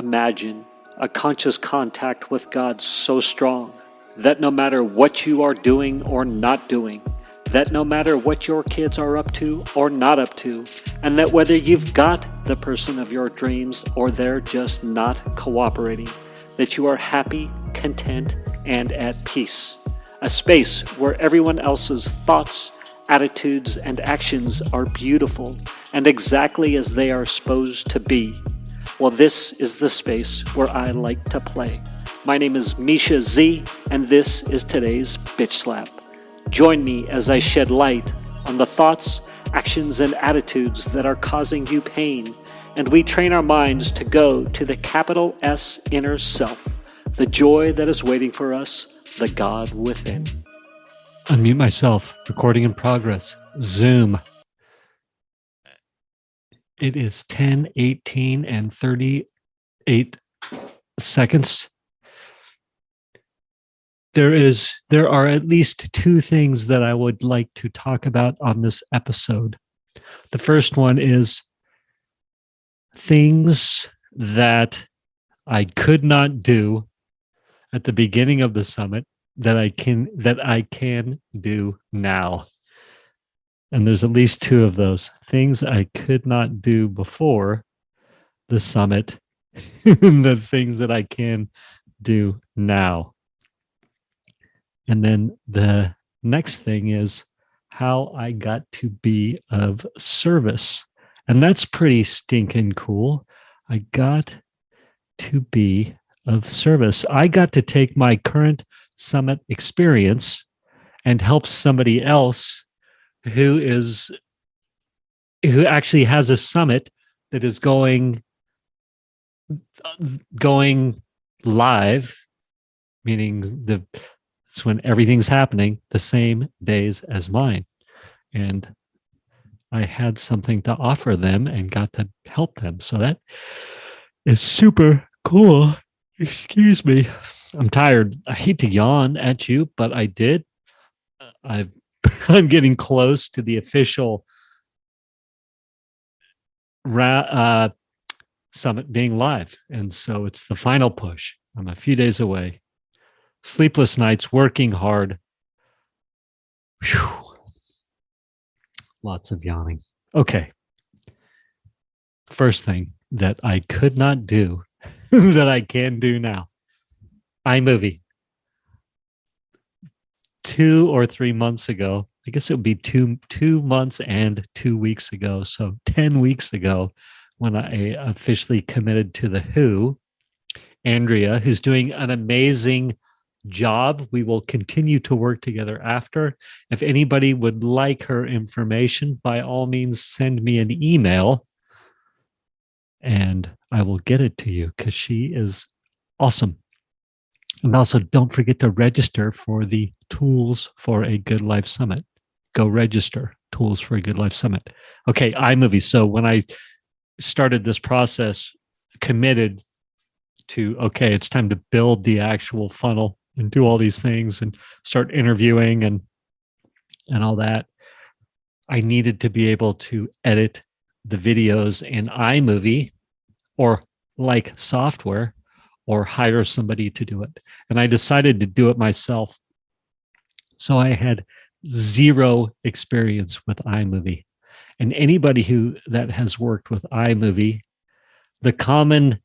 Imagine a conscious contact with God so strong that no matter what you are doing or not doing, that no matter what your kids are up to or not up to, and that whether you've got the person of your dreams or they're just not cooperating, that you are happy, content, and at peace. A space where everyone else's thoughts, attitudes, and actions are beautiful and exactly as they are supposed to be. Well, this is the space where I like to play. My name is Misha Z, and this is today's Bitch Slap. Join me as I shed light on the thoughts, actions, and attitudes that are causing you pain, and we train our minds to go to the capital S inner self, the joy that is waiting for us, the God within. Unmute myself. Recording in progress. Zoom. It is 10:18 and 38 seconds. There are at least two things that I would like to talk about on this episode. The first one is things that I could not do at the beginning of the summit that I can do now. And there's at least two of those things I could not do before the summit, the things that I can do now. And then the next thing is how I got to be of service. And that's pretty stinking cool. I got to be of service. I got to take my current summit experience and help somebody else who actually has a summit that is going live, meaning it's when everything's happening the same days as mine. And I had something to offer them and got to help them. So that is super cool. Excuse me. I'm tired. I hate to yawn at you, but I did. I'm getting close to the official summit being live. And so it's the final push. I'm a few days away. Sleepless nights, working hard. Whew. Lots of yawning. Okay. First thing that I could not do that I can do now. iMovie. 2 or 3 months ago, I guess it would be two months and 2 weeks ago. So 10 weeks ago, when I officially committed to the Who, Andrea, who's doing an amazing job. We will continue to work together after. If anybody would like her information, by all means, send me an email and I will get it to you because she is awesome. And also, don't forget to register for the Tools for a Good Life Summit. Go register, Tools for a Good Life Summit. Okay, iMovie. So when I started this process, committed to, okay, it's time to build the actual funnel and do all these things and start interviewing and all that, I needed to be able to edit the videos in iMovie or like software or hire somebody to do it. And I decided to do it myself. So I had zero experience with iMovie. And anybody that has worked with iMovie, the common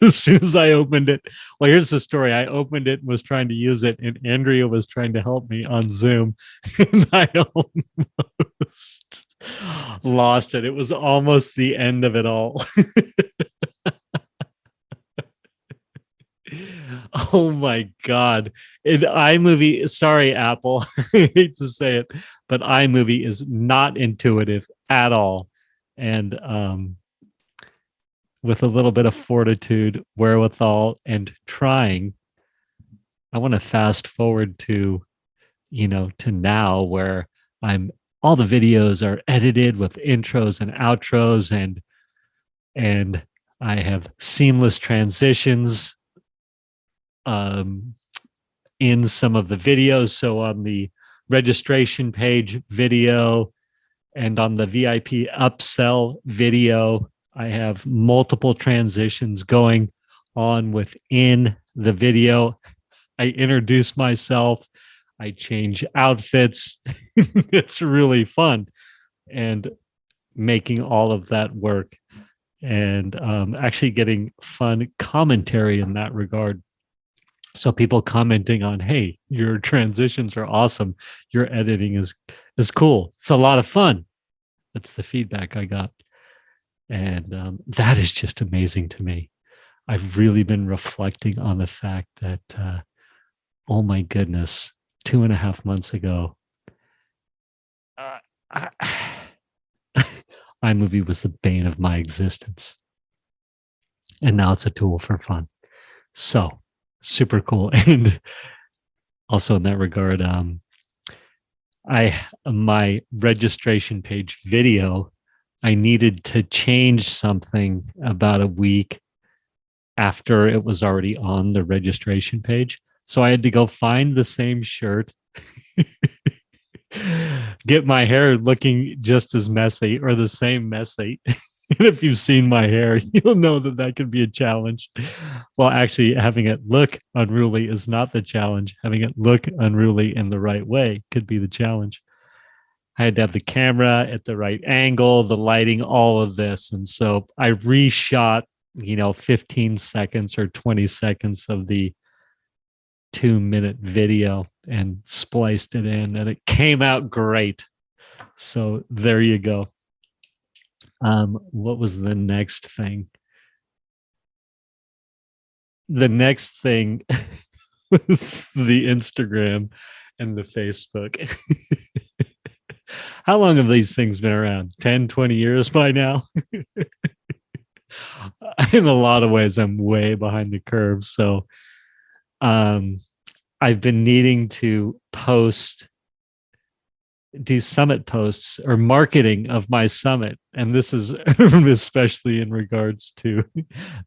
as soon as I opened it, well, here's the story. I opened it and was trying to use it, and Andrea was trying to help me on Zoom, and I almost lost it. It was almost the end of it all. Oh my God. In iMovie, sorry, Apple, I hate to say it, but iMovie is not intuitive at all. And with a little bit of fortitude, wherewithal, and trying, I want to fast forward to now where all the videos are edited with intros and outros and I have seamless transitions in some of the videos. So on the registration page video and on the VIP upsell video, I have multiple transitions going on within the video. I introduce myself. I change outfits. It's really fun. And making all of that work and actually getting fun commentary in that regard. So people commenting on, hey, your transitions are awesome. Your editing is cool. It's a lot of fun. That's the feedback I got. And that is just amazing to me. I've really been reflecting on the fact that, oh my goodness, 2.5 months ago, I, iMovie was the bane of my existence. And now it's a tool for fun. So super cool. And also in that regard, my registration page video, I needed to change something about a week after it was already on the registration page. So I had to go find the same shirt, get my hair looking just as messy or the same messy. And if you've seen my hair, you'll know that that could be a challenge. Well, actually, having it look unruly is not the challenge. Having it look unruly in the right way could be the challenge. I had to have the camera at the right angle, the lighting, all of this. And so I reshot, 15 seconds or 20 seconds of the 2-minute video and spliced it in, and it came out great. So there you go. What was the next thing? The next thing was the Instagram and the Facebook. How long have these things been around? 10, 20 years by now? In a lot of ways, I'm way behind the curve. So I've been needing to do summit posts or marketing of my summit. And this is especially in regards to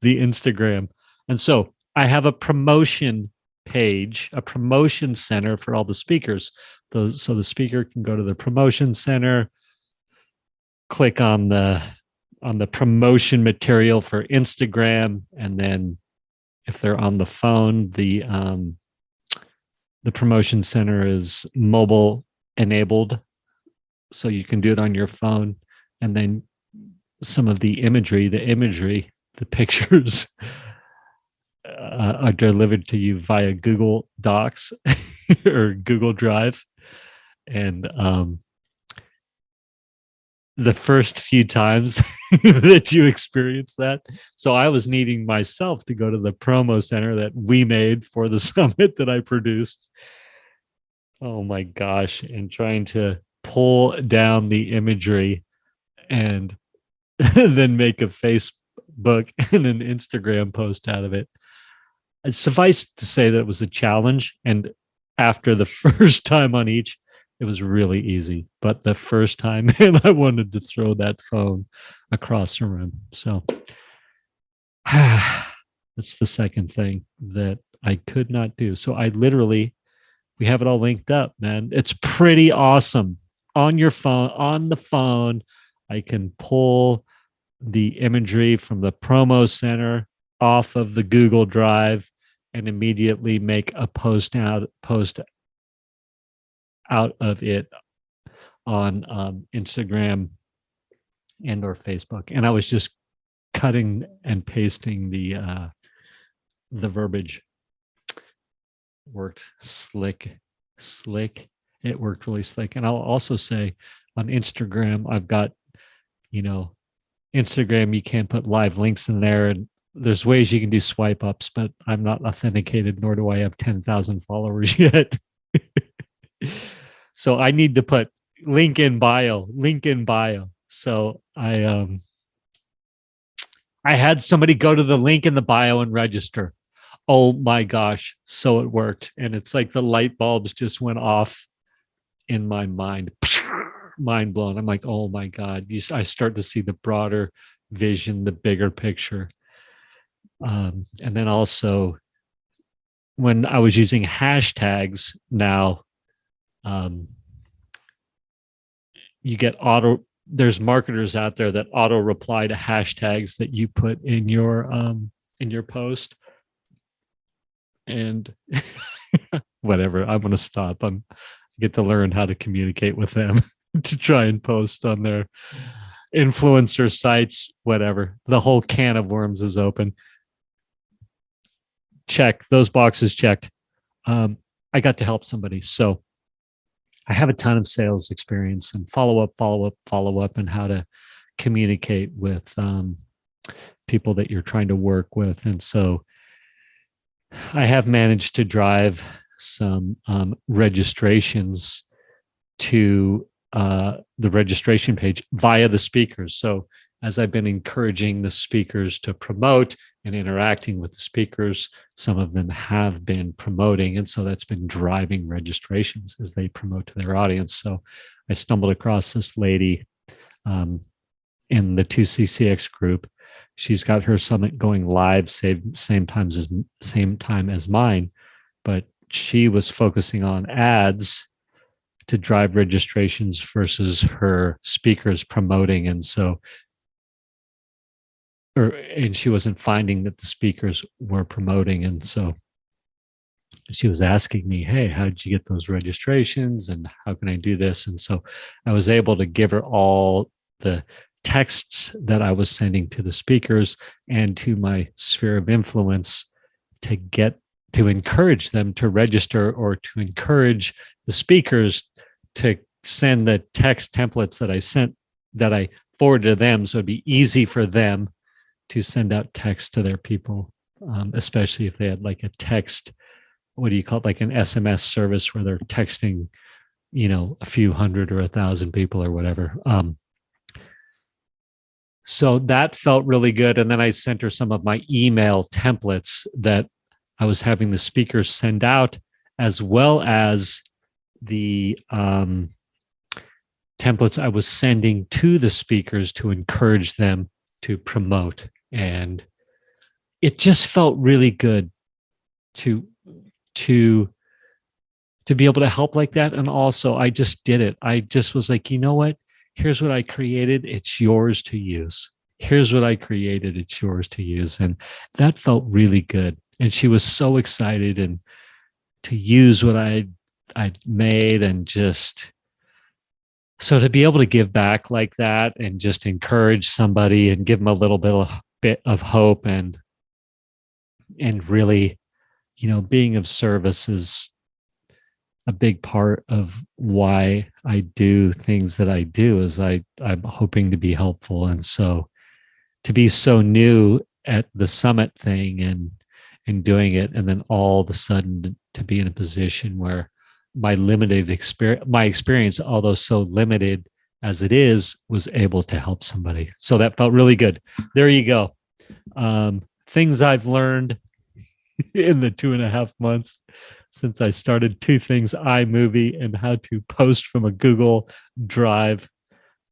the Instagram. And so I have a promotion page, a promotion center for all the speakers. So the speaker can go to the promotion center, click on the promotion material for Instagram, and then if they're on the phone, the promotion center is mobile enabled, so you can do it on your phone. And then some of the imagery, the pictures are delivered to you via Google Docs or Google Drive. And the first few times that you experience that. So I was needing myself to go to the promo center that we made for the summit that I produced. Oh my gosh. And trying to pull down the imagery and then make a Facebook and an Instagram post out of it. Suffice to say that it was a challenge. And after the first time on each, it was really easy. But the first time, man, I wanted to throw that phone across the room. So that's the second thing that I could not do. So we have it all linked up, man. It's pretty awesome. On your phone, on the phone, I can pull the imagery from the promo center off of the Google Drive and immediately make a post out of it on Instagram and or Facebook. And I was just cutting and pasting the verbiage. Worked slick. It worked really slick. And I'll also say on Instagram, I've got, Instagram, you can't put live links in there, and there's ways you can do swipe ups, but I'm not authenticated, nor do I have 10,000 followers yet. So I need to put link in bio. So I had somebody go to the link in the bio and register. Oh my gosh. So it worked. And it's like the light bulbs just went off in my mind. Mind blown. I'm like, oh my God. I start to see the broader vision, the bigger picture. And then also when I was using hashtags now, you get there's marketers out there that auto reply to hashtags that you put in your post, and whatever. I'm going to stop. I get to learn how to communicate with them to try and post on their influencer sites, whatever. The whole can of worms is open. Check those boxes checked. I got to help somebody. So I have a ton of sales experience and follow up, and how to communicate with people that you're trying to work with. And so I have managed to drive some registrations to the registration page via the speakers. So as I've been encouraging the speakers to promote and interacting with the speakers, some of them have been promoting. And so that's been driving registrations as they promote to their audience. So I stumbled across this lady in the 2CCX group. She's got her summit going live same time as mine, but she was focusing on ads to drive registrations versus her speakers promoting. And so and she wasn't finding that the speakers were promoting. And so she was asking me, hey, how did you get those registrations? And how can I do this? And so I was able to give her all the texts that I was sending to the speakers and to my sphere of influence to encourage them to register, or to encourage the speakers to send the text templates that I forwarded to them. So it'd be easy for them to send out text to their people, especially if they had like a text, what do you call it, like an SMS service where they're texting, a few hundred or 1,000 people or whatever. So that felt really good. And then I sent her some of my email templates that I was having the speakers send out, as well as the templates I was sending to the speakers to encourage them to promote. And it just felt really good to be able to help like that. And also I just did it. I just was like, you know what? Here's what I created. It's yours to use. Here's what I created. It's yours to use. And that felt really good. And she was so excited and to use what I'd made, and just so to be able to give back like that and just encourage somebody and give them a little bit of hope and really, being of service is a big part of why I do things that I do. Is I'm hoping to be helpful. And so to be so new at the summit thing and doing it, and then all of a sudden to be in a position where my experience, although so limited as it is, was able to help somebody. So that felt really good. There you go. Things I've learned in the 2.5 months since I started two things, iMovie and how to post from a Google Drive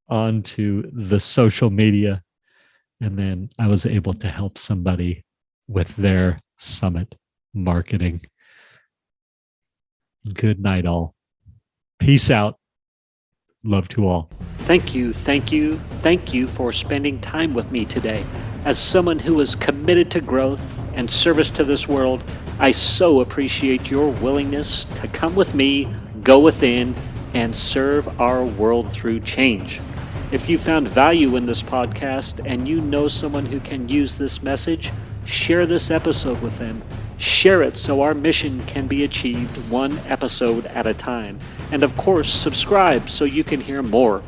onto the social media. And then I was able to help somebody with their summit marketing. Good night, all. Peace out. Love to all. Thank you for spending time with me today. As someone who is committed to growth and service to this world, I so appreciate your willingness to come with me, go within, and serve our world through change. If you found value in this podcast and you know someone who can use this message, share this episode with them. Share it so our mission can be achieved one episode at a time. And of course, subscribe so you can hear more.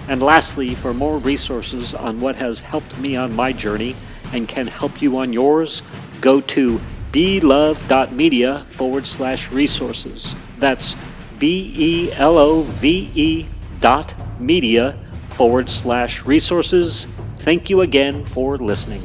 And lastly, for more resources on what has helped me on my journey and can help you on yours, go to belove.media/resources. That's BELOVE.media/resources. Thank you again for listening.